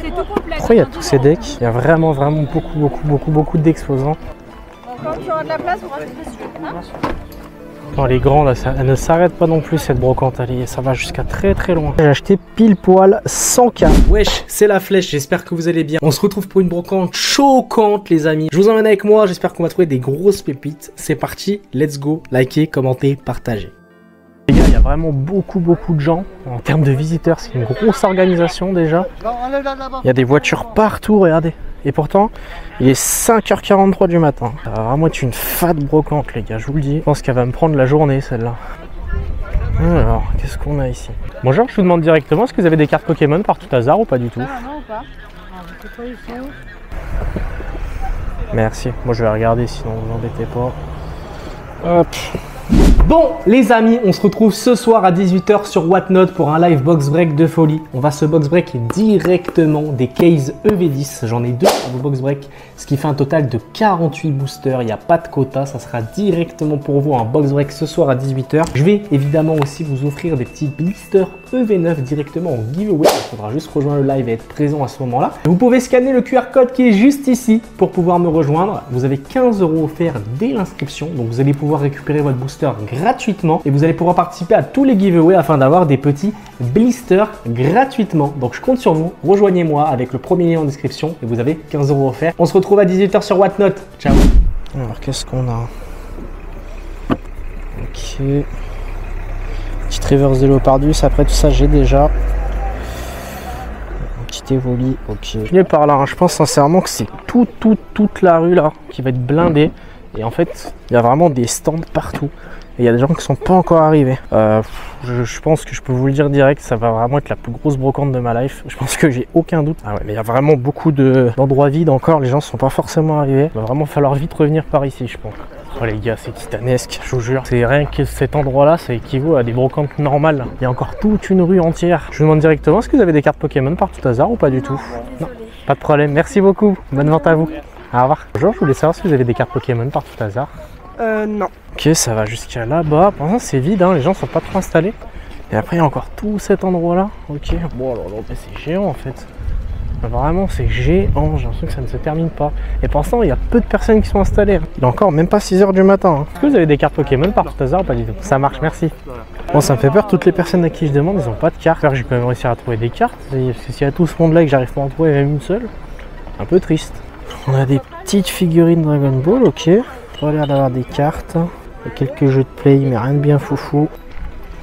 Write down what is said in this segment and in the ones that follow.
C'est tout complet. Pourquoi il y a tous ces decks? Il y a vraiment beaucoup de decks exposants. Quand tu auras de la place, on rajoutera celui-là. Dans les grands là, elle ne s'arrête pas non plus cette brocante, allez, ça va jusqu'à très loin. J'ai acheté pile poil 100K. Wesh, c'est la flèche, j'espère que vous allez bien. On se retrouve pour une brocante choquante les amis. Je vous emmène avec moi, j'espère qu'on va trouver des grosses pépites. C'est parti, let's go, likez, commentez, partagez. Les gars, il y a vraiment beaucoup de gens. En termes de visiteurs, c'est une grosse organisation déjà. Il y a des voitures partout, regardez. Et pourtant, il est 5h43 du matin. Ça va vraiment être une fade brocante, les gars, je vous le dis. Je pense qu'elle va me prendre la journée, celle-là. Alors, qu'est-ce qu'on a ici? Bonjour, je vous demande directement, est-ce que vous avez des cartes Pokémon par tout hasard ou pas du tout? Non, ou pas. Merci. Moi, je vais regarder, sinon vous embêtez pas. Hop. Bon les amis, on se retrouve ce soir à 18 h sur Whatnot pour un live box break de folie. On va se box break directement des cases EV10. J'en ai deux pour vos box break, ce qui fait un total de 48 boosters. Il n'y a pas de quota, ça sera directement pour vous un box break ce soir à 18 h. Je vais évidemment aussi vous offrir des petits blisters EV9 directement en giveaway. Il faudra juste rejoindre le live et être présent à ce moment-là. Vous pouvez scanner le QR code qui est juste ici pour pouvoir me rejoindre. Vous avez 15 € offerts dès l'inscription, donc vous allez pouvoir récupérer votre booster gratuitement et vous allez pouvoir participer à tous les giveaways afin d'avoir des petits blisters gratuitement. Donc je compte sur vous, rejoignez-moi avec le premier lien en description et vous avez 15 € offerts. On se retrouve à 18 h sur Whatnot. Ciao. Alors qu'est-ce qu'on a? Ok. Petite reverse de Leopardus, après tout ça j'ai déjà. Petit évoli, ok. Je viens par là, hein. Je pense sincèrement que c'est toute la rue là qui va être blindée. Et en fait, il y a vraiment des stands partout. Et il y a des gens qui sont pas encore arrivés. Je pense que je peux vous le dire direct, ça va vraiment être la plus grosse brocante de ma life. Je pense que j'ai aucun doute. Ah ouais, mais il y a vraiment beaucoup d'endroits vides encore. Les gens ne sont pas forcément arrivés. Il va vraiment falloir vite revenir par ici, je pense. Oh les gars, c'est titanesque, je vous jure. C'est rien que cet endroit-là, ça équivaut à des brocantes normales. Il y a encore toute une rue entière. Je vous demande directement, est-ce que vous avez des cartes Pokémon par tout hasard ou pas du tout? Non, pas de problème. Merci beaucoup. Bonne vente à vous. Au revoir. Bonjour, je voulais savoir si vous avez des cartes Pokémon par tout hasard. Non. Ok, ça va jusqu'à là-bas. Pour l'instant, c'est vide, hein. Les gens sont pas trop installés. Et après, il y a encore tout cet endroit-là. Ok. Bon, alors c'est géant en fait. Vraiment, c'est géant. J'ai l'impression que ça ne se termine pas. Et pour l'instant, il y a peu de personnes qui sont installées. Il est encore même pas 6 h du matin. Est-ce que vous avez des cartes Pokémon par tout hasard ou pas du tout? Ça marche, merci. Bon, ça me fait peur. Toutes les personnes à qui je demande, ils n'ont pas de cartes. J'espère que je vais quand même réussir à trouver des cartes. Parce que s'il y a tout ce monde-là et que j'arrive pas à en trouver même une seule, un peu triste. On a des petites figurines Dragon Ball, ok. Pas l'air d'avoir des cartes. Il y a quelques jeux de play, mais rien de bien foufou.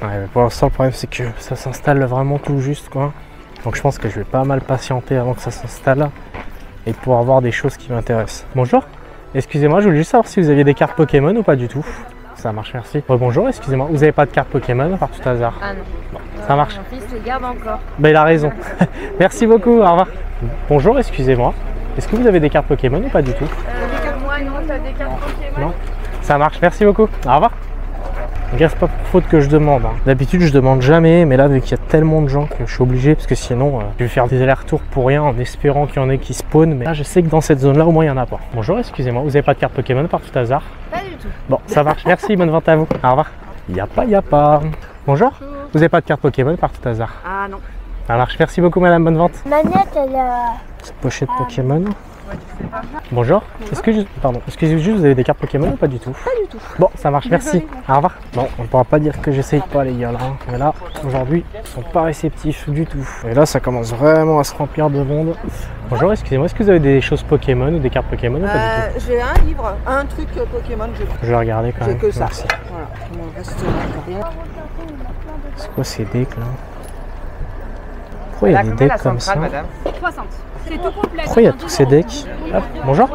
Ouais, mais pour l'instant, le problème, c'est que ça s'installe vraiment tout juste, quoi. Donc je pense que je vais pas mal patienter avant que ça s'installe et pour avoir des choses qui m'intéressent. Bonjour, excusez-moi, je voulais juste savoir si vous aviez des cartes Pokémon ou pas du tout. Ça marche, merci. Bonjour, excusez-moi, vous avez pas de cartes Pokémon par tout hasard? Ah non. Bon, ça marche. Mon fils les garde encore. Ben il a raison. Merci beaucoup, au revoir. Bonjour, excusez-moi, est-ce que vous avez des cartes Pokémon ou pas du tout? Moi non, t'as des cartes Pokémon? Non. Ça marche, merci beaucoup. Au revoir. Regarde, c'est pas pour faute que je demande. Hein. D'habitude, je demande jamais, mais là, vu qu'il y a tellement de gens que je suis obligé, parce que sinon, je vais faire des allers-retours pour rien en espérant qu'il y en ait qui spawnent. Mais là, je sais que dans cette zone-là, au moins, il y en a pas. Bonjour, excusez-moi, vous avez pas de carte Pokémon par tout hasard? Pas du tout. Bon, ça marche, merci, bonne vente à vous. Au revoir. Y a pas. Bonjour. Vous avez pas de carte Pokémon par tout hasard? Ah non. Ça marche, merci beaucoup, madame, bonne vente. Manette, elle a... Petite pochette Pokémon. Bonjour, est-ce que juste vous avez des cartes Pokémon ou pas du tout? Pas du tout. Bon, ça marche, merci. Au revoir. Bon, on ne pourra pas dire que j'essaye pas les gars là. Mais là, aujourd'hui, ils sont pas réceptifs du tout. Et là, ça commence vraiment à se remplir de monde. Bonjour, excusez-moi, est-ce que vous avez des choses Pokémon ou des cartes Pokémon ou pas du tout? J'ai un livre, un truc Pokémon. Je vais regarder quand même. J'ai que ça. Merci. Voilà. Bon, le reste, rien. C'est quoi ces decks là? Pourquoi il y a des decks comme ça? 60. C'est tout complet. Pourquoi il y a tous ces decks? Hop, bonjour.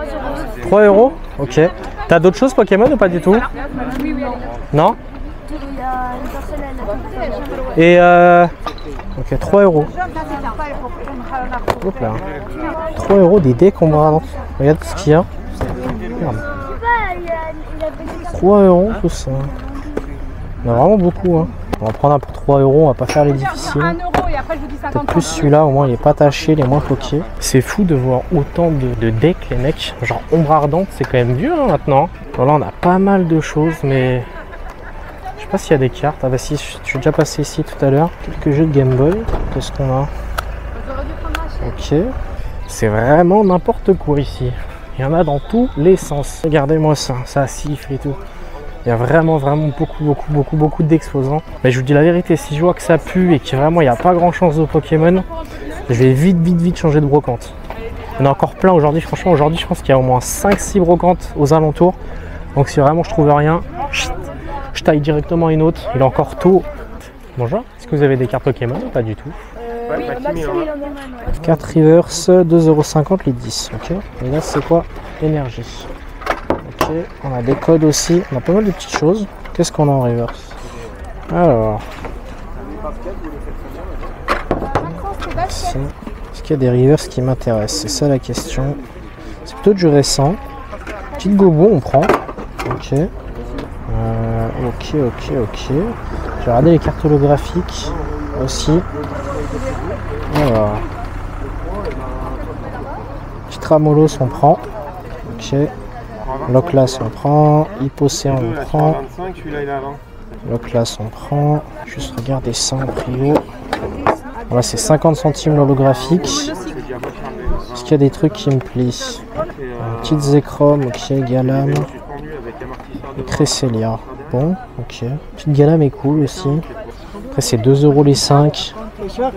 3 €. Ok. T'as d'autres choses Pokémon ou pas du tout? Oui. Non? Il y a une personne, elle a... Et ok, 3 €. Hop là. 3 € des decks on me raconte. Regarde ce qu'il y a. Merde. 3 € tout ça. Il y en a vraiment beaucoup. Hein. On va prendre un pour 3 €, on va pas faire les difficiles. Peut-être plus celui-là, au moins il est pas taché, il est moins coquet. C'est fou de voir autant de decks les mecs. Genre Ombre Ardente, c'est quand même vieux hein, maintenant. Voilà, on a pas mal de choses, mais je sais pas s'il y a des cartes. Ah bah si, je suis déjà passé ici tout à l'heure. Quelques jeux de Game Boy. Qu'est-ce qu'on a? Ok. C'est vraiment n'importe quoi ici. Il y en a dans tous les sens. Regardez-moi ça, ça siffle et tout. Il y a vraiment beaucoup d'exposants. Mais je vous dis la vérité, si je vois que ça pue et que vraiment il n'y a pas grand chance de Pokémon, je vais vite changer de brocante. Il y en a encore plein aujourd'hui. Franchement, aujourd'hui, je pense qu'il y a au moins 5-6 brocantes aux alentours. Donc si vraiment je trouve rien, je taille directement une autre. Il est encore tôt. Bonjour, est-ce que vous avez des cartes Pokémon ou pas du tout? Oui, Maxime, il en a un. Carte reverse, 2,50€ les 10. Ok. Et là, c'est quoi? Énergie. Ok. On a des codes aussi. On a pas mal de petites choses. Qu'est-ce qu'on a en reverse? Alors. Est-ce qu'il y a des reverse qui m'intéressent? C'est ça la question. C'est plutôt du récent. Petite gobo, on prend. Ok. Ok. Je vais regarder les cartes holographiques aussi. Alors. Petit Tramolos, on prend. Ok. Loclas, on prend. Hypocéan, on prend. Loclas, on prend. Juste regarder ça en prio. Voilà, c'est 50 centimes l'holographique. Est-ce qu'il y a des trucs qui me plient? Petite Zekrom, ok. Galam. Cresselia. Bon, ok. Petite Galam est cool aussi. Après, c'est 2€ les 5. Là,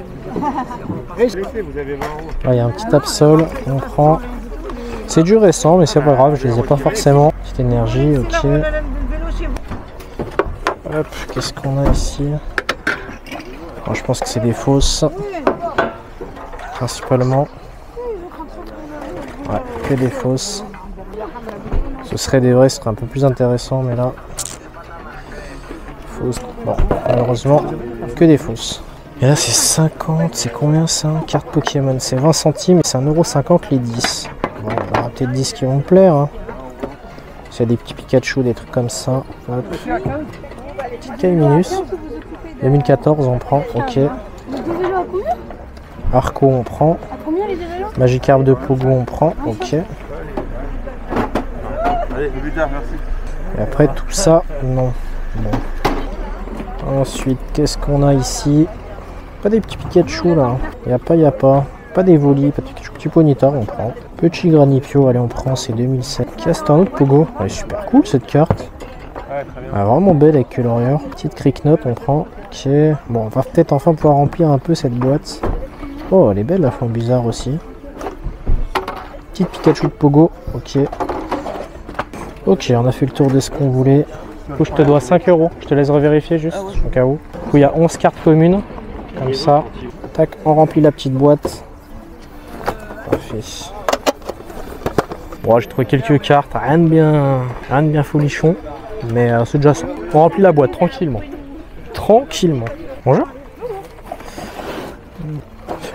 il y a un petit Absol, on prend. C'est du récent, mais c'est pas grave, je les ai pas forcément. Petite énergie, ok. Hop, qu'est-ce qu'on a ici? Alors, je pense que c'est des fausses. Principalement. Ouais, que des fausses. Ce serait des vrais, ce serait un peu plus intéressant, mais là. Fausses. Bon, malheureusement, que des fausses. Et là c'est 50, c'est combien ça? Carte Pokémon, c'est 20 centimes et c'est 1,50€ les 10. Bon, il y aura peut-être 10 qui vont me plaire. Hein. S'il y a des petits Pikachu, des trucs comme ça. Hop. Petite Kaiminus. 2014 on prend, ok. Arco on prend. Magikarp de Pogo on prend, ok. Et après tout ça, non. Bon. Ensuite, qu'est-ce qu'on a ici? Pas des petits Pikachu là. Y a pas. Pas des Volis, pas de Pikachu. Petit Ponyta, on prend. Petit Granipio, allez, on prend, c'est 2007. Qu'est-ce que c'est un autre Pogo? Elle est super cool cette carte. Ah, vraiment belle avec Colorier. Petite Cricknot, on prend. Ok. Bon, on va peut-être enfin pouvoir remplir un peu cette boîte. Oh, elle est belle la forme bizarre aussi. Petite Pikachu de Pogo, ok. Ok, on a fait le tour de ce qu'on voulait. Du coup, je te dois 5€. Je te laisse revérifier juste, au cas où. Du coup, il y a 11 cartes communes. Comme ça. Tac, on remplit la petite boîte. Parfait. Bon, j'ai trouvé quelques cartes. Rien de bien folichon. Mais c'est déjà ça. On remplit la boîte tranquillement. Tranquillement. Bonjour.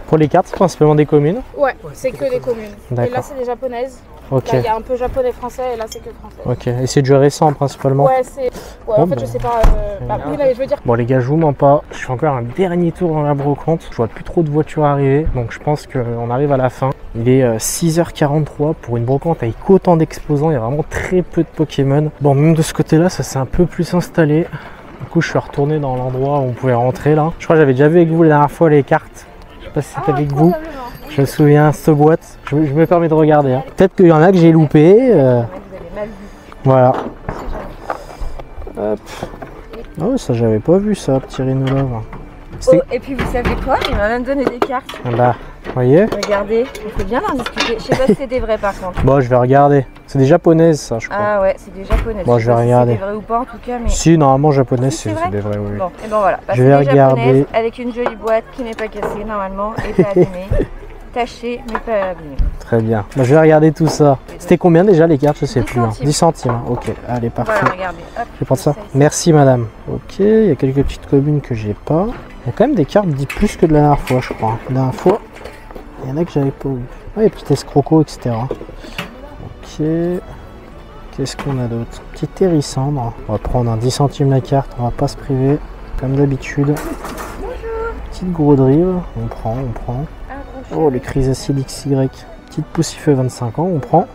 Pour les cartes, c'est principalement des communes? Ouais, c'est que des communes. Et là, c'est des japonaises. Ok. Là, il y a un peu japonais-français et là, c'est que français. Ok. Et c'est du récent principalement? Ouais, c'est. Ouais, en fait, je sais pas. Oui, mais je veux dire. Bon, les gars, je vous mens pas. Je fais encore un dernier tour dans la brocante. Je vois plus trop de voitures arriver. Donc, je pense qu'on arrive à la fin. Il est 6h43 pour une brocante avec autant d'exposants. Il y a vraiment très peu de Pokémon. Bon, même de ce côté-là, ça s'est un peu plus installé. Du coup, je suis retourné dans l'endroit où on pouvait rentrer là. Je crois que j'avais déjà vu avec vous la dernière fois les cartes. Je sais pas si c'était avec vous. Je me souviens, cette boîte. Je me permets de regarder. Hein. Peut-être qu'il y en a que j'ai loupé. Voilà. Hop. Ah ouais, ça j'avais pas vu ça, petit Rhinolove. Oh, et puis vous savez quoi? Il m'a même donné des cartes. Là, vous voyez? Regardez, on peut bien en discuter. Je sais pas si c'est des vrais par contre. Bon, je vais regarder. C'est des japonaises ça, je crois. Ah ouais, c'est des japonaises. Bon, je vais regarder. Si c'est des vrais ou pas en tout cas, mais. Si, normalement japonaises, Si, c'est des vrais, oui. Bon, et bon voilà. Je vais regarder. Avec une jolie boîte qui n'est pas cassée normalement et pas abîmée. Tachée mais pas abîmée. Très bien. Bah, je vais regarder tout ça. C'était combien déjà les cartes? Je sais plus. 10 centimes. Hein. Ok, allez, parfait. Voilà, regardez. Hop, je vais prendre ça. Merci madame. Ok, il y a quelques petites communes que j'ai pas. Il y a quand même des cartes dit plus que de la dernière fois, je crois. La dernière fois, il y en a que j'avais pas vu. Ah, les petits escrocos, etc. Ok. Qu'est-ce qu'on a d'autre? Petit Hérissandre. On va prendre un 10 centimes la carte. On va pas se priver, comme d'habitude. Petite Grodrive. On prend. Oh, les Chrysacides XY. Petite Poussifeu 25 ans. On prend.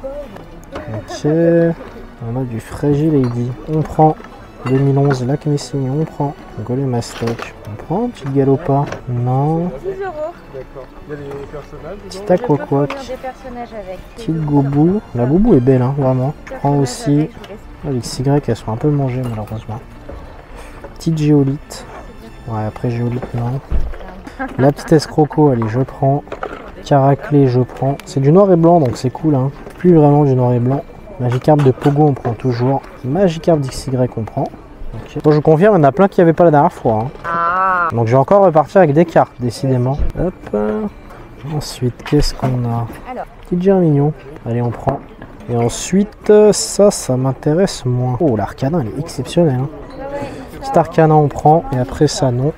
Ok. On a du Fragile Lady. On prend. 2011, Lac Messine, on prend. Golem Mastoc. On prend petite Galopa? Non. 10 €. Petit Aquaquac. Des personnages avec. Petite Goubou. La Goubou est belle, hein, vraiment. Je prends aussi. Ah, les XY, elles sont un peu mangées malheureusement. Petite Géolite. Ouais, après Géolite, non. La petite Escroco, allez, je prends. Caraclé, je prends. C'est du noir et blanc, donc c'est cool, hein. Plus vraiment du noir et blanc. Magikarp de Pogo, on prend toujours. Magikarp d'XY, on prend. Okay. Bon, je confirme, il y en a plein qui n'y avait pas la dernière fois. Hein. Ah. Donc je vais encore repartir avec des cartes, décidément. Hop. Ensuite, qu'est-ce qu'on a? Alors. Petit Germignon. Allez, on prend. Et ensuite, ça m'intéresse moins. Oh, l'arcana, elle est exceptionnelle. Hein. Petit arcana, on prend. Et après ça, non.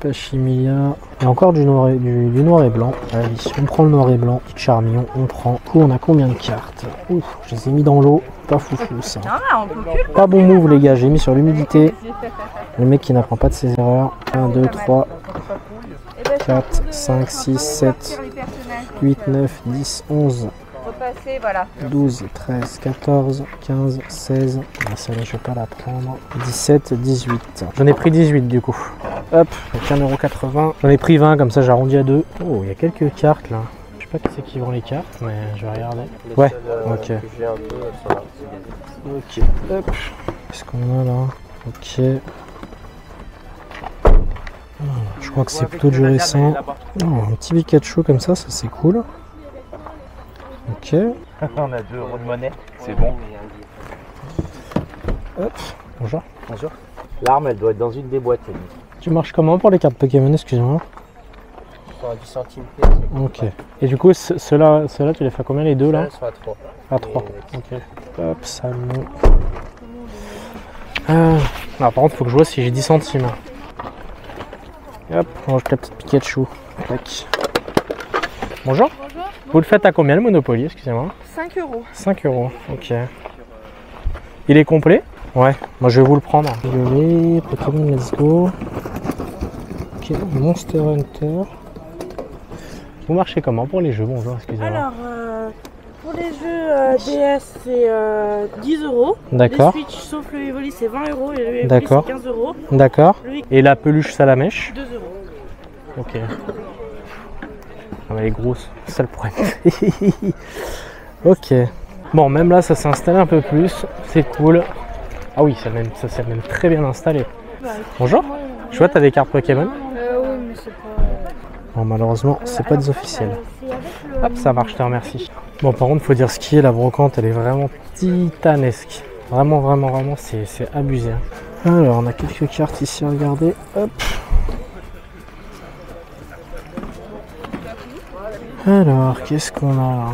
Pachimilia. Et encore du noir et blanc. Allez, on prend le noir et blanc. Petit Charmillon, on prend. Du coup, on a combien de cartes? Ouf, je les ai mis dans l'eau. Pas foufou ça. Ah, on peut plus. Pas bon move les gars, j'ai mis sur l'humidité. Le mec qui n'apprend pas de ses erreurs. 1, 2, 3, 4, 5, 6, 7, 8, 9, 10, 11. Repasser, voilà. 12, 13, 14, 15, 16. Ah, celle-là, je vais pas la prendre. 17, 18. J'en ai pris 18 du coup. Hop, avec 1,80 €. J'en ai pris 20, comme ça j'arrondis à 2. Oh, il y a quelques cartes là. Je sais pas qui c'est qui vend les cartes, mais je vais regarder. Ouais, ok. Ok, hop. Qu'est-ce qu'on a là? Ok. Je crois que c'est plutôt du récent. Oh, un petit Pikachu comme ça c'est cool. Ok. On a 2 € de monnaie, c'est bon. Hop. Bonjour. Bonjour. L'arme, elle doit être dans une des boîtes. Tu marches comment pour les cartes Pokémon, excuse-moi? 10 centimes. Ok. Et du coup, ceux-là, tu les fais à combien les deux là? Ils sont à 3. À 3. Ok. Hop, ça non. Non, par contre, faut que je vois si j'ai 10 centimes. Hop, on range la petite Pikachu. Tac. Bonjour. Bonjour. Vous le faites à combien le Monopoly, excusez-moi? 5 €. 5 €, ok. Il est complet? Ouais, moi je vais vous le prendre. Violet, Pokémon, let's go. Ok, Monster Hunter. Vous marchez comment pour les jeux? Bonjour, excusez-moi. Alors, pour les jeux DS, c'est 10 €. D'accord. Les Switch, sauf le Evoli, c'est 20 € et le Evoli, D'accord. c'est 15 €. D'accord. Le Et la peluche Salamèche? 2 €. Ok. Ah, elle est grosse, c'est ça le problème. Ok. Bon, même là, ça s'est installé un peu plus. C'est cool. Ah oui, ça s'est même très bien installé. Bonjour. Je vois, t'as des cartes Pokémon? Oui, mais c'est pas. Bon, malheureusement, c'est pas des officiels. Hop, ça marche, je te remercie. Bon, par contre, faut dire ce qui est, la brocante, elle est vraiment titanesque. Vraiment, vraiment, vraiment, c'est abusé. Hein. Alors, on a quelques cartes ici à regarder. Hop. Alors, qu'est-ce qu'on a là?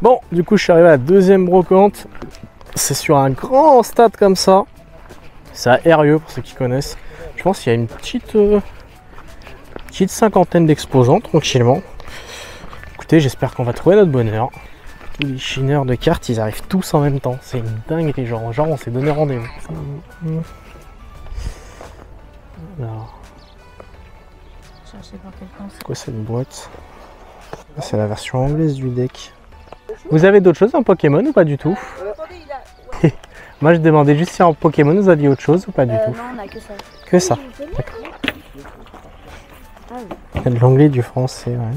Bon, du coup, je suis arrivé à la deuxième brocante. C'est sur un grand stade comme ça. C'est à Eyrieux, pour ceux qui connaissent. Je pense qu'il y a une petite cinquantaine d'exposants, tranquillement. Écoutez, j'espère qu'on va trouver notre bonheur. Tous les chineurs de cartes, ils arrivent tous en même temps. C'est une dinguerie, genre on s'est donné rendez-vous. Alors... C'est quoi cette boîte? C'est la version anglaise du deck. Vous avez d'autres choses en Pokémon ou pas du tout? Moi je demandais juste si en Pokémon vous aviez autre chose ou pas du tout. Non, on a que ça. Que ça? D'accord. Il y a de l'anglais, du français, ouais.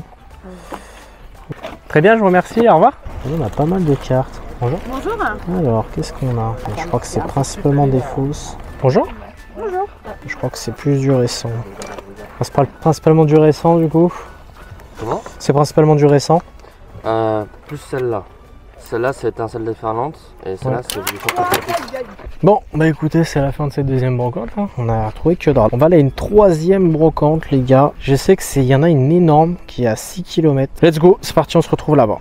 Très bien, je vous remercie, au revoir. On a pas mal de cartes. Bonjour. Bonjour. Alors, qu'est-ce qu'on a? Je crois que c'est principalement des fausses. Bonjour. Bonjour. Je crois que c'est plus du récent. Principalement du récent du coup. Comment? C'est principalement du récent. Plus celle-là. Celle-là c'est étincelle déferlante et celle-là c'est du contemplatif. Bon, bah écoutez, c'est la fin de cette deuxième brocante. Hein. On a retrouvé que dalle. On va aller à une troisième brocante, les gars. Je sais que il y en a une énorme qui est à 6 km. Let's go, c'est parti, on se retrouve là-bas.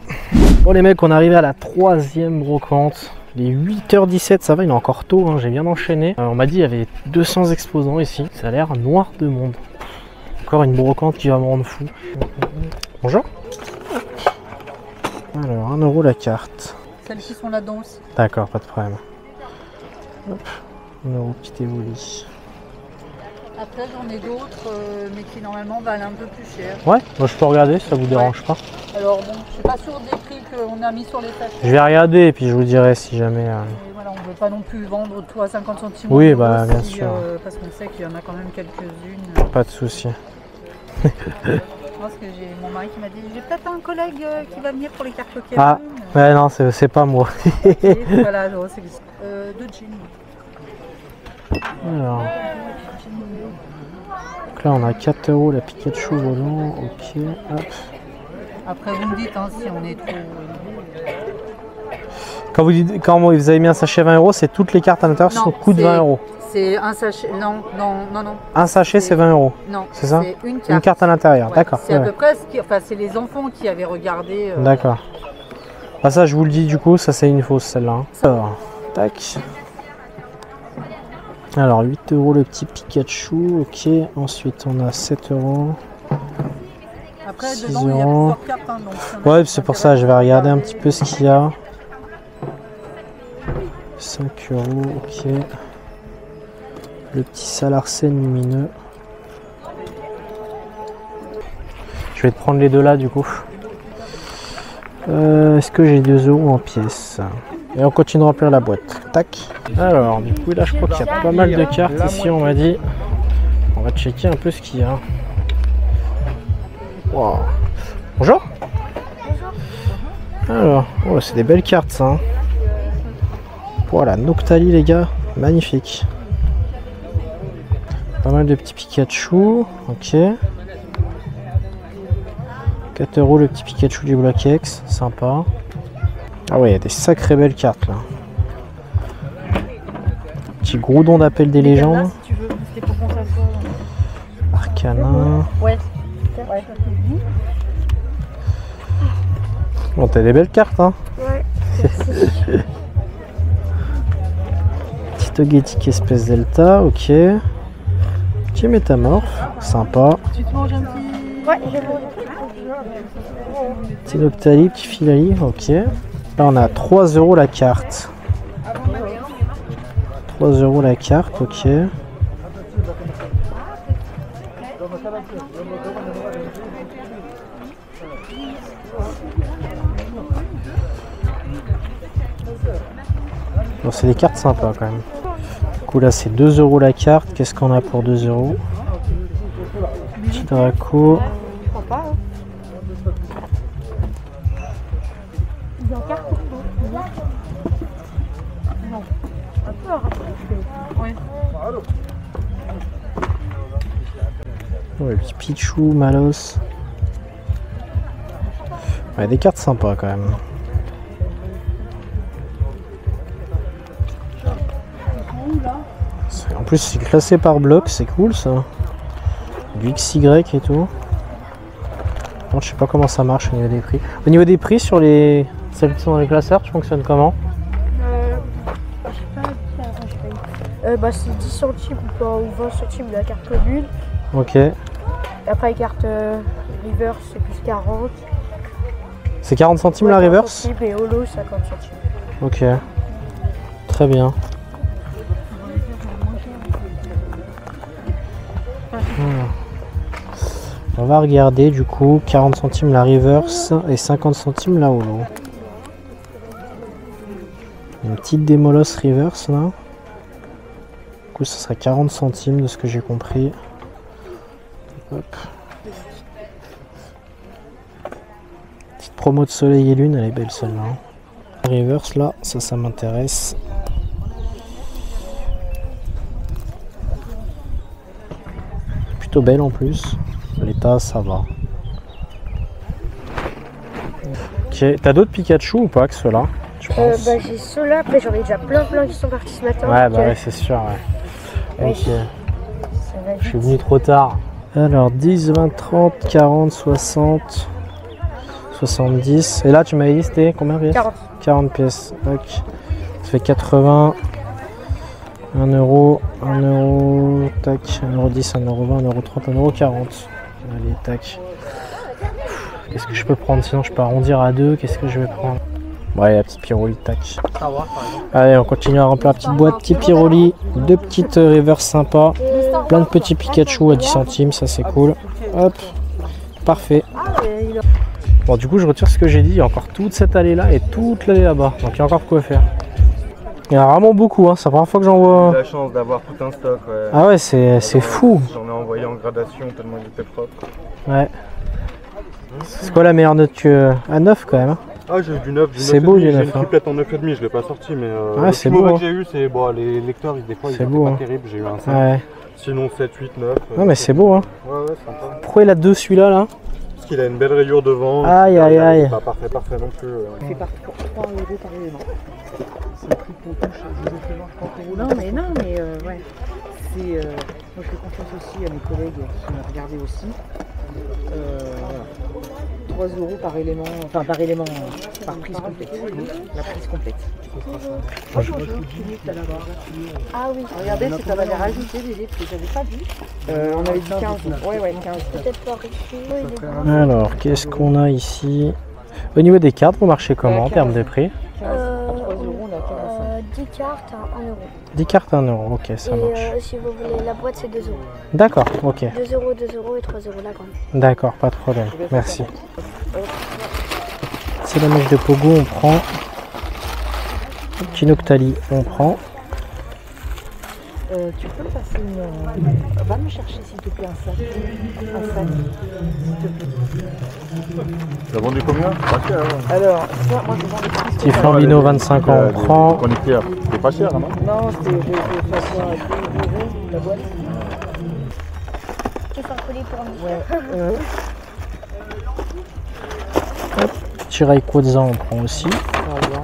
Bon les mecs, on est arrivé à la troisième brocante. Il est 8h17, ça va, il est encore tôt, hein, j'ai bien enchaîné. On m'a dit il y avait 200 exposants ici. Ça a l'air noir de monde. Encore une brocante qui va me rendre fou. Bonjour. Alors, 1 € la carte. Celles-ci sont là-dedans aussi. D'accord, pas de problème. Hop, 1 € petit évoli. Après, j'en ai d'autres, mais qui normalement valent un peu plus cher. Ouais, moi je peux regarder si ça vous dérange pas. Alors bon, je suis pas sûre des prix qu'on a mis sur les sachets. Je vais regarder et puis je vous dirai si jamais. Et voilà, on ne veut pas non plus vendre tout à 50 centimes. Oui, bah bien sûr. Parce qu'on sait qu'il y en a quand même quelques-unes. Pas de souci. Parce que j'ai mon mari qui m'a dit j'ai peut-être un collègue qui va venir pour les cartes Pokémon. Ah, ouais, non, c'est pas moi. Et voilà, c'est deux jeans. Alors. Donc là, on a 4 € la Pikachu volant. Ok, hop. Après, vous me dites hein, si on est trop. Quand vous avez mis un sachet 20 €, c'est toutes les cartes à l'intérieur sur le coût de 20 €. C'est un sachet. Non. Un sachet, c'est 20 €. Non, c'est ça? C'est une carte. Une carte à l'intérieur, ouais, d'accord. C'est à peu près ce qui. Enfin, c'est les enfants qui avaient regardé. D'accord. Bah, ça, je vous le dis, du coup, ça, c'est une fausse celle-là. Hein. Alors, tac. Alors, 8 € le petit Pikachu. Ok. Ensuite, on a 7 €. Après, 6 dedans, il y a €. plusieurs cartes. Hein, donc, ouais, c'est pour ça, je vais regarder un petit peu ce qu'il y a. 5 €, ok. Le petit Salarsen lumineux. Je vais te prendre les deux là du coup. Est-ce que j'ai 2 € en pièces? Et on continue de remplir la boîte. Tac. Alors, du coup, là, je crois qu'il y a pas mal de cartes ici, on m'a dit. On va checker un peu ce qu'il y a. Wow. Bonjour. Alors, oh, c'est des belles cartes ça. Hein. Voilà, Noctali les gars, magnifique. Pas mal de petits Pikachu, ok. 4 € le petit Pikachu du Block X, sympa. Ah ouais, il y a des sacrées belles cartes là. Petit Groudon d'appel des légendes. Si tu veux, c'était pour qu'on s'assoie. Arcana. Ouais. Bon, t'as des belles cartes hein. Ouais. Petit Togetic espèce Delta, ok. Petit Métamorphe, sympa. Tu te manges un petit. Ouais, j'ai mangé. Petit Noctali, petit Filali, ok. Là on a 3 € la carte. 3 € la carte, ok. Bon, c'est des cartes sympas quand même. Du coup là c'est 2 € la carte. Qu'est-ce qu'on a pour 2 €? Petit Draco. Ouais, petit Pichu, Malos. Ouais, des cartes sympas quand même. En plus c'est classé par bloc, c'est cool ça. Du XY et tout. Bon, je sais pas comment ça marche au niveau des prix. Au niveau des prix sur les celles qui sont dans les classeurs, tu fonctionnes comment? Bah c'est 10 centimes ou 20 centimes de la carte commune. Ok. Après les cartes reverse c'est plus 40. C'est 40 centimes la reverse? Et holo 50 centimes. Ok. Très bien. On va regarder du coup 40 centimes la reverse et 50 centimes la holo. Une petite démolos reverse là. Du coup, ce serait 40 centimes de ce que j'ai compris. Hop. Petite promo de soleil et lune, elle est belle celle-là. Reverse là, ça m'intéresse. Plutôt belle en plus. L'état, ça va. Ok, t'as d'autres Pikachu ou pas que ceux-là? Bah j'ai ceux-là, après j'en ai déjà plein qui sont partis ce matin. Ouais, bah ouais, c'est sûr, ouais. Ok. Je suis venu trop tard. Alors 10, 20, 30, 40, 60, 70. Et là tu m'avais dit c'était combien de pièces? 40. 40 pièces. Ok. Ça fait 80. 1 €, 1 €, tac, 1,10 €, 1,20 €, 1,30 €, 1,40 €. Allez, tac. Qu'est-ce que je peux prendre? Sinon je peux arrondir à 2. Qu'est-ce que je vais prendre? Ouais, la petite Piroli, tac. Allez, on continue à remplir la petite boîte. Petit Piroli, 2 petites reverse sympas. Plein de petits Pikachu à 10 centimes, ça c'est cool. Hop, parfait. Bon, du coup, je retire ce que j'ai dit. Il y a encore toute cette allée là et toute l'allée là-bas. Donc, il y a encore quoi faire. Il y en a vraiment beaucoup, hein. C'est la première fois que j'en vois. J'ai eu la chance d'avoir tout un stock. Ouais. Ah ouais, c'est fou. J'en ai envoyé en gradation tellement il était propre. Ouais. C'est quoi la meilleure note que à 9 quand même hein. Ah, j'ai eu du 9, du 9. C'est beau, du 9. J'ai une triplette en 9,5, je l'ai pas sorti, mais ouais, c'est le beau. mauvais que j'ai eu, c'est bon, les lecteurs, des fois, ils étaient pas terribles. J'ai eu un 5. Ouais. Sinon, 7, 8, 9. Non, mais c'est beau, hein. Ouais, ouais, sympa. Pourquoi il a 2 celui-là, là? Parce qu'il a une belle rayure devant. Aïe, aïe, aïe. Pas parfait non plus. Il fait partie pour 3 € par élément. C'est le prix qu'on touche, je vous ai fait voir 30 €. Non, mais ouais. C'est, moi, je fais confiance aussi à mes collègues qui m'ont regardé aussi. Voilà. 3 € par élément, enfin par élément, par prise complète. La prise complète. Bonjour, Philippe, là là-bas. Ah oui. Regardez si ça va les rajouter des livres que j'avais pas vu. On avait dit 15. Ouais, 15. Peut-être pas reçu. Alors, qu'est-ce qu'on a ici? Au niveau des cartes, vous marchez comment en termes de prix? 3 €, on a 45. 10 cartes à 1 €. 10 cartes à 1 €, ok, ça marche. Et si vous voulez la boîte, c'est 2 €. D'accord, ok. 2 € 2 € et 3 € la grande. D'accord, pas de problème, merci. C'est la mèche de Pogo, on prend. Petit Noctali, on prend. Tu peux me passer une... Va me chercher s'il te plaît un sac. Un sac, s'il te plaît. Tu as vendu combien? Pas cher. Hein. Alors, ça, moi je vends des petits. Petit Flambino, 25 ans, on prend. Connecteur, c'est pas cher, non? Non, c'était j'ai fait ça à 2 € la boîte. Tu fais un colis pour nous. Ouais. Petit Rayquaza, on prend aussi. Voilà.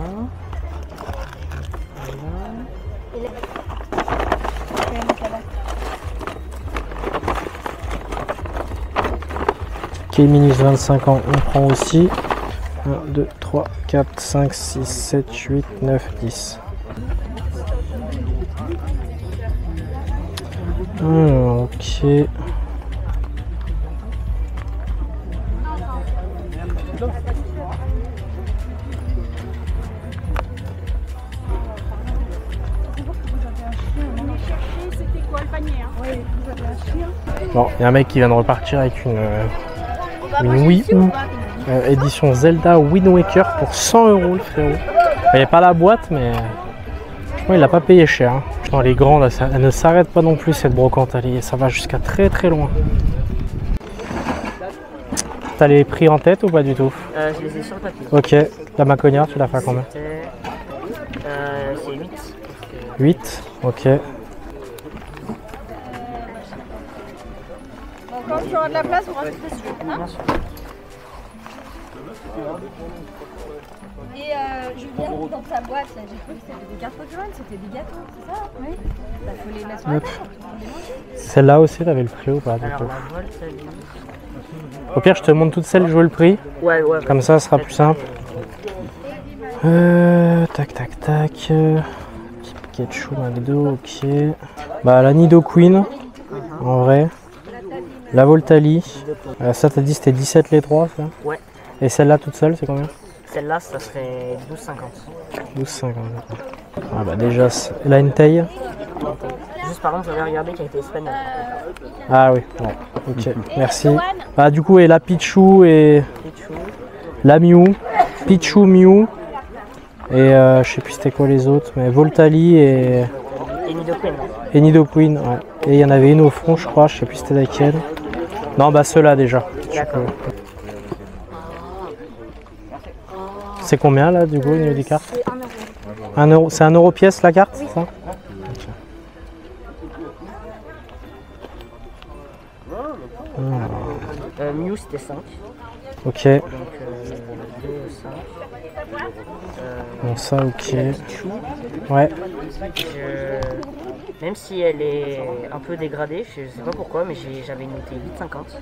K-Minus 25 ans, on prend aussi. 1, 2, 3, 4, 5, 6, 7, 8, 9, 10. Alors, ok. Bon, il y a un mec qui vient de repartir avec une Wii U édition Zelda Wind Waker pour 100 € le frérot. Il n'y avait pas la boîte, mais il l'a pas payé cher. Hein. Putain, elle est grande, elle ne s'arrête pas non plus cette brocante, ça va jusqu'à très très loin. T'as les prix en tête ou pas du tout? Je les ai sur le papier. Ok, la Macognard, tu l'as fait à combien? C'est 8. 8, ok. Quand tu auras de la place, on reste dessus. Hein et Julien, dans ta boîte, j'ai cru que c'était des cartes Pokémon, c'était des gâteaux, c'est ça? Oui. Bah, faut les mettre sur la table. Celle-là aussi, t'avais le prix ou pas? Alors, la boîte, au pire, je te montre toutes celles, je veux le prix. Ouais. Comme ça, ce sera plus simple. Tac, tac, tac. Petit Pikachu, McDo, ok. Bah, la Nidoqueen, en vrai. La Voltali. Ça, t'as dit c'était 17 les 3, ça? Ouais. Et celle-là toute seule, c'est combien? Celle-là, ça serait 12,50. 12,50. Ah bah déjà, elle a une taille. Juste par contre, j'avais regardé qu'elle était espagnole. Ah oui, bon, ok, merci. Ah du coup, et la Pichu et la Mew. Pichu, Mew. Et je sais plus c'était quoi les autres, mais Voltali et Nidoqueen. Et Nidoqueen, ouais. Et il y en avait une au fond, je crois, je sais plus c'était laquelle. Non, bah ceux-là déjà. D'accord. C'est combien là du coup au niveau des cartes? C'est 1 €. 1 €, c'est 1 € pièce la carte, c'est ça? Mew c'était 5. Ok. Donc 2, 5. Bon ça ok. Pichu. Ouais. Même si elle est un peu dégradée, je sais pas pourquoi, mais j'avais noté 8,50.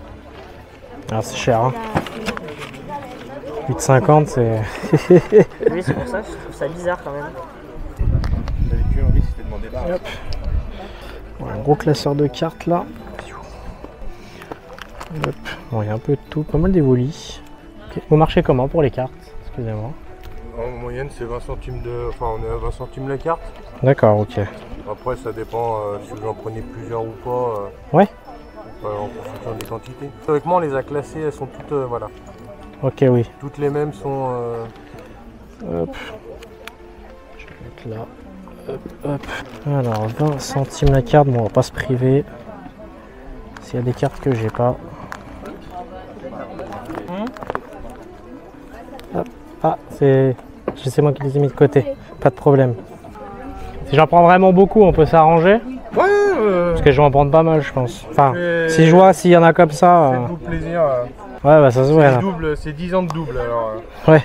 Ah c'est cher hein. 8,50 c'est... Oui c'est pour ça, je trouve ça bizarre quand même. Hop. Bon, un gros classeur de cartes là. Hop. Bon il y a un peu de tout, pas mal d'évolis. Okay. Vous marchez comment pour les cartes? Excusez-moi. En moyenne, c'est 20 centimes Enfin, on est à 20 centimes la carte. D'accord, ok. Après, ça dépend si vous en prenez plusieurs ou pas. Ouais. En fonction des quantités. Historiquement, on les a classées, elles sont toutes... voilà. Ok, oui. Toutes les mêmes sont... Hop. Je vais mettre là. Hop, hop. Alors, 20 centimes la carte. Bon, on va pas se priver. S'il y a des cartes que j'ai pas. Hop. Ah, c'est moi qui les ai mis de côté. Pas de problème. Si j'en prends vraiment beaucoup, on peut s'arranger. Ouais, parce que je vais en prendre pas mal, je pense. Enfin, si je vois s'il y en a comme ça. Faites-vous plaisir. Ouais, bah ça se voit là. C'est 10 ans de double alors. Ouais.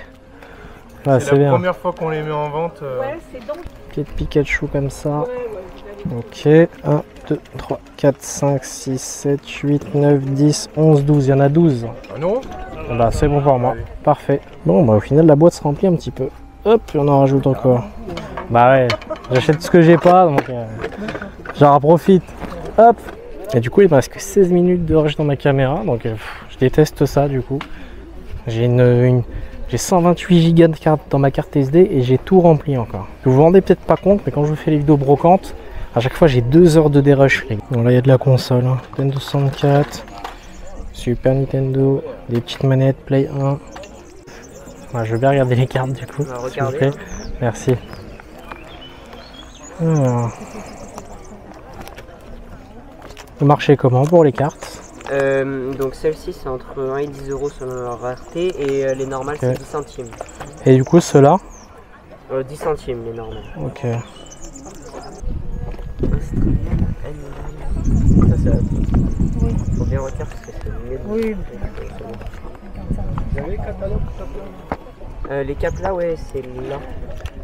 Ouais, c'est la bien. première fois qu'on les met en vente. Ouais, c'est donc. Petite Pikachu comme ça. Ok. 1, 2, 3, 4, 5, 6, 7, 8, 9, 10, 11, 12. Il y en a 12. Ah non? Bah c'est bon pour moi. Allez. Parfait. Bon, bah au final, la boîte se remplit un petit peu. Hop, et on en rajoute encore. Bah ouais, j'achète ce que j'ai pas, donc j'en profite. Hop. Et du coup, il me reste que 16 minutes de rush dans ma caméra, donc je déteste ça du coup. J'ai j'ai 128 Go de carte dans ma carte SD et j'ai tout rempli encore. Vous vous rendez peut-être pas compte, mais quand je vous fais les vidéos brocantes, à chaque fois j'ai 2 heures de dérush. Bon là il y a de la console, hein. Nintendo 64, Super Nintendo, des petites manettes Play 1. Ouais, je veux bien regarder les cartes du coup, s'il vous plaît. Merci. Alors. Le marché est comment pour les cartes? Donc celle-ci c'est entre 1 et 10 € selon leur rareté et les normales c'est 10 centimes. Et du coup ceux-là 10 centimes les normales. Ok. Ça c'est... Oui. Faut bien retenir parce que c'est mieux. Oui. Vous avez les catalogues? Les capes là, ouais, c'est là.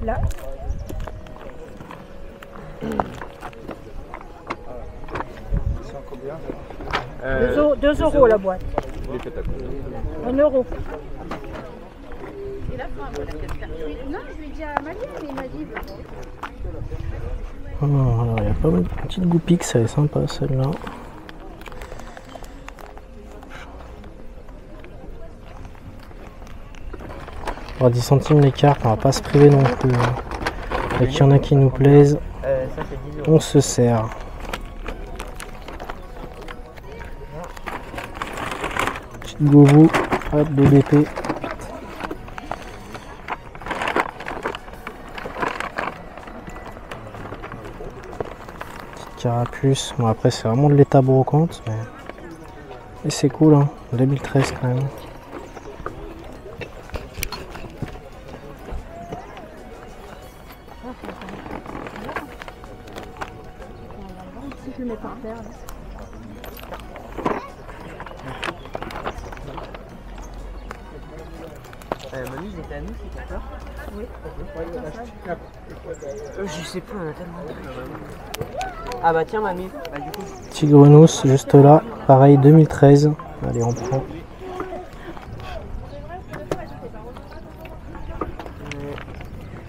Là. Euh, 2 € la boîte. 1 €. Non, je lui ai dit à Mali, mais il m'a dit. Alors il y a pas mal de petites goupix, elle est sympa celle-là. Alors 10 centimes les cartes, on va pas se priver non plus. Et qu'il y en a qui nous plaisent, ça, c'est 10 €. on se sert. Petite gouvou, hop, BDP. Petite carapuce, bon après c'est vraiment de l'état brocante, mais c'est cool, hein. 2013 quand même. Je le mets par terre. Mamie, ils étaient à nous, ces cartes-là? Oui. Je sais plus, on a tellement. Ah bah tiens, mamie. Bah, du coup... Petit grenousse juste là, pareil 2013. Allez, on prend.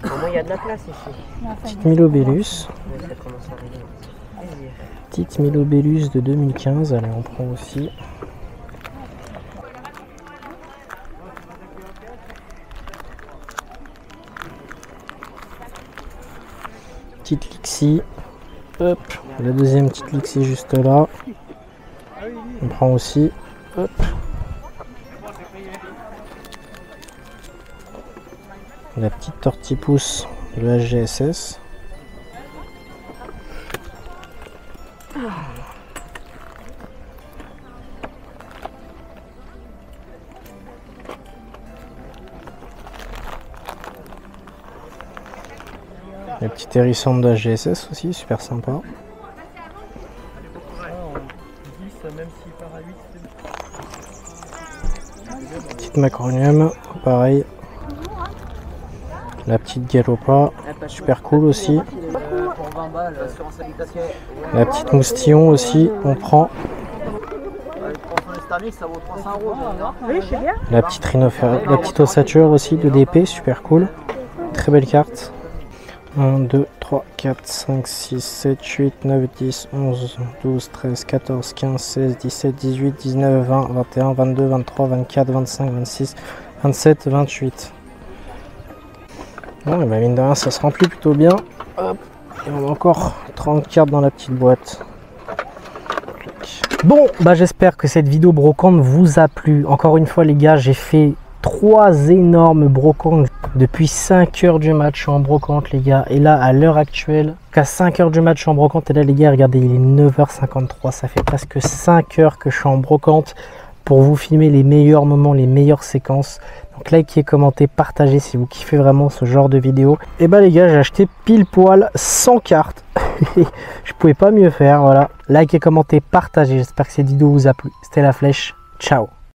Au moins, il y a de la place ici. Petite Milobellus. Petite Milobellus de 2015, allez on prend aussi. Petite Lixie, hop, la deuxième petite Lixie juste là. On prend aussi, hop. La petite Tortipousse de la GSS. Les petites hérissons de la GSS aussi, super sympa. Petite Macronium, pareil. La petite Galopa, super cool aussi. La petite Moustillon aussi, on prend. La petite la petite ossature aussi de DP, super cool. Très belle carte. 1, 2, 3, 4, 5, 6, 7, 8, 9, 10, 11, 12, 13, 14, 15, 16, 17, 18, 19, 20, 21, 22, 23, 24, 25, 26, 27, 28. Bon, et bah mine de rien, ça se remplit plutôt bien. Hop. Et on a encore 30 cartes dans la petite boîte. Bon, bah j'espère que cette vidéo brocante vous a plu. Encore une fois les gars, j'ai fait 3 énormes brocantes depuis 5 heures du match. Je suis en brocante les gars. Et là à l'heure actuelle, qu'à 5 heures du match je suis en brocante. Et là les gars, regardez, il est 9h53. Ça fait presque 5 heures que je suis en brocante pour vous filmer les meilleurs moments, les meilleures séquences. Donc likez, commentez, partagez si vous kiffez vraiment ce genre de vidéo. Et bah les gars, j'ai acheté pile poil 100 cartes. Je pouvais pas mieux faire, voilà. Likez, commentez, partagez. J'espère que cette vidéo vous a plu. C'était La Flèche. Ciao.